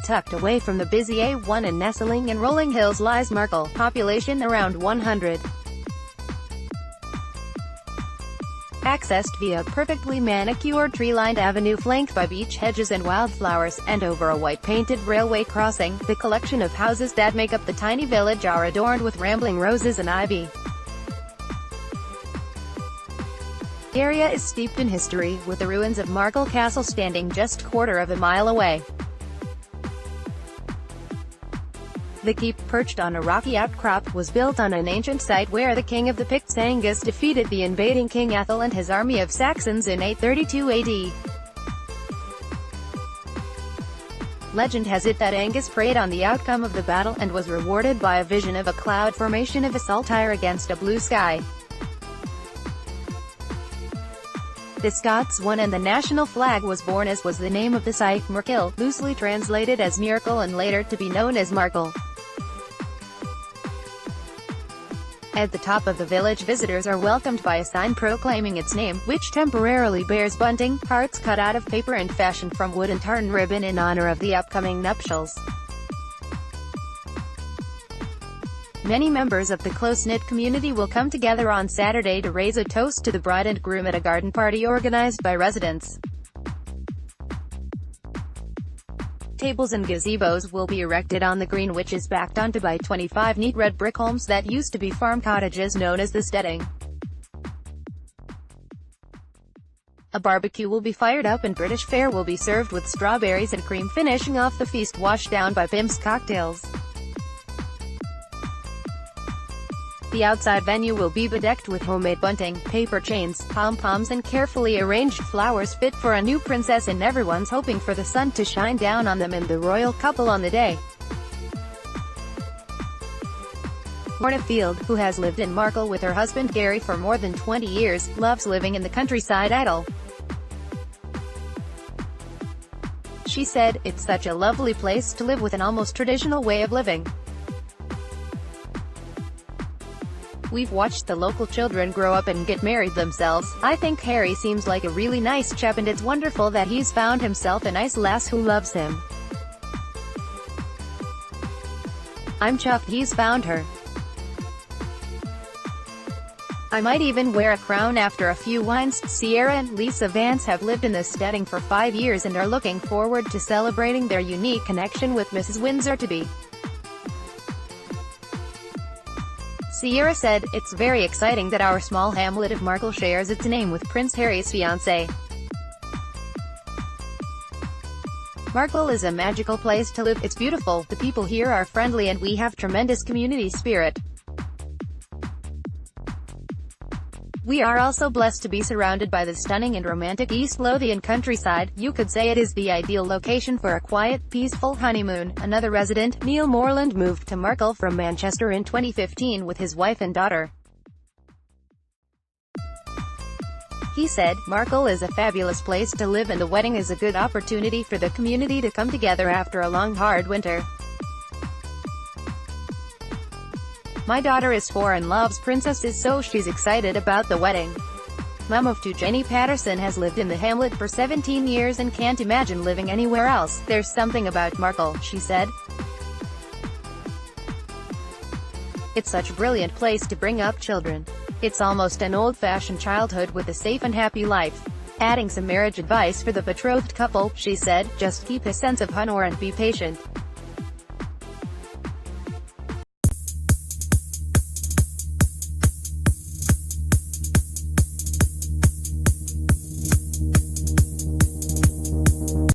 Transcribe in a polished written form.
tucked away from the busy A1 and nestling in rolling hills lies Markle, population around 100. Accessed via perfectly manicured tree-lined avenue flanked by beech hedges and wildflowers, and over a white-painted railway crossing, the collection of houses that make up the tiny village are adorned with rambling roses and ivy. The area is steeped in history, with the ruins of Markle Castle standing just quarter of a mile away. The keep, perched on a rocky outcrop, was built on an ancient site where the king of the Picts Angus defeated the invading King Athel and his army of Saxons in 832 AD. Legend has it that Angus prayed on the outcome of the battle, and was rewarded by a vision of a cloud formation of a saltire against a blue sky. The Scots won and the national flag was born, as was the name of the site, Markle, loosely translated as miracle and later to be known as Markle. At the top of the village, visitors are welcomed by a sign proclaiming its name, which temporarily bears bunting, hearts cut out of paper and fashioned from wood and tartan ribbon in honor of the upcoming nuptials. Many members of the close-knit community will come together on Saturday to raise a toast to the bride and groom at a garden party organized by residents. Tables and gazebos will be erected on the green, which is backed onto by 25 neat red brick homes that used to be farm cottages known as the steading. A barbecue will be fired up and British fare will be served with strawberries and cream, finishing off the feast washed down by Pim's cocktails. The outside venue will be bedecked with homemade bunting, paper chains, pom-poms and carefully arranged flowers fit for a new princess, and everyone's hoping for the sun to shine down on them and the royal couple on the day. Lorna Field, who has lived in Markle with her husband Gary for more than 20 years, loves living in the countryside idle. She said, "It's such a lovely place to live with an almost traditional way of living. We've watched the local children grow up and get married themselves. I think Harry seems like a really nice chap, and it's wonderful that he's found himself a nice lass who loves him. I'm chuffed he's found her. I might even wear a crown after a few wines." Sierra and Lisa Vance have lived in the steading for 5 years and are looking forward to celebrating their unique connection with Mrs. Windsor-to-be. Sierra said, "It's very exciting that our small hamlet of Markle shares its name with Prince Harry's fiancée. Markle is a magical place to live. It's beautiful, the people here are friendly, and we have tremendous community spirit. We are also blessed to be surrounded by the stunning and romantic East Lothian countryside. You could say it is the ideal location for a quiet, peaceful honeymoon." Another resident, Neil Moreland, moved to Markle from Manchester in 2015 with his wife and daughter. He said, "Markle is a fabulous place to live, and the wedding is a good opportunity for the community to come together after a long hard winter. My daughter is 4 and loves princesses, so she's excited about the wedding." Mum of 2 Jenny Patterson has lived in the hamlet for 17 years and can't imagine living anywhere else. "There's something about Markle," she said. "It's such a brilliant place to bring up children. It's almost an old-fashioned childhood with a safe and happy life." Adding some marriage advice for the betrothed couple, she said, "Just keep a sense of honor and be patient.